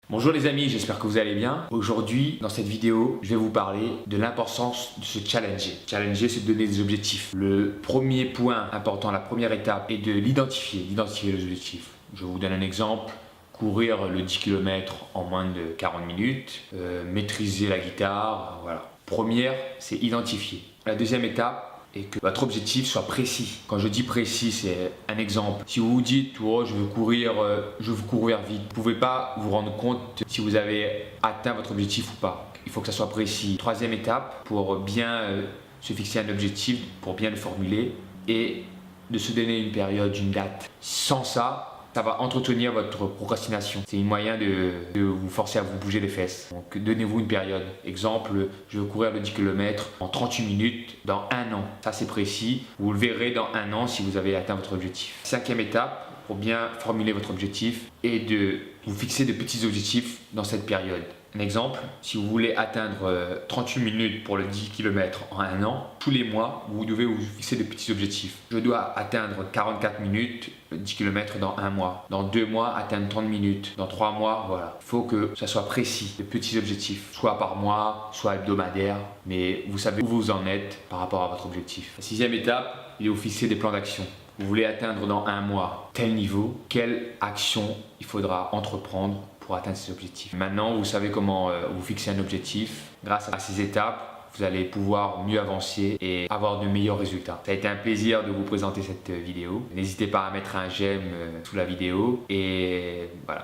Bonjour les amis, j'espère que vous allez bien. Aujourd'hui, dans cette vidéo, je vais vous parler de l'importance de se challenger. Challenger, c'est de donner des objectifs. Le premier point important, la première étape est de d'identifier les objectifs. Je vous donne un exemple. Courir le 10 km en moins de 40 minutes, maîtriser la guitare, voilà. Première, c'est identifier. La deuxième étape, et que votre objectif soit précis. Quand je dis précis, c'est un exemple. Si vous vous dites oh, je veux courir vite, vous ne pouvez pas vous rendre compte si vous avez atteint votre objectif ou pas. Il faut que ça soit précis. Troisième étape, pour bien se fixer un objectif, pour bien le formuler et de se donner une période, une date. Sans ça, ça va entretenir votre procrastination. C'est un moyen de vous forcer à vous bouger les fesses. Donc donnez-vous une période. Exemple, je veux courir le 10 km en 38 minutes dans un an. Ça c'est précis. Vous le verrez dans un an si vous avez atteint votre objectif. Cinquième étape, pour bien formuler votre objectif et de vous fixer de petits objectifs dans cette période. Un exemple, si vous voulez atteindre 38 minutes pour le 10 km en un an, tous les mois, vous devez vous fixer de petits objectifs. Je dois atteindre 44 minutes, 10 km dans un mois. Dans 2 mois, atteindre 30 minutes. Dans 3 mois, voilà. Il faut que ça soit précis, de petits objectifs, soit par mois, soit hebdomadaire, mais vous savez où vous en êtes par rapport à votre objectif. La sixième étape, il est de vous fixer des plans d'action. Vous voulez atteindre dans un mois tel niveau, quelle action il faudra entreprendre pour atteindre ces objectifs. Maintenant, vous savez comment vous fixer un objectif. Grâce à ces étapes, vous allez pouvoir mieux avancer et avoir de meilleurs résultats. Ça a été un plaisir de vous présenter cette vidéo. N'hésitez pas à mettre un j'aime sous la vidéo et voilà.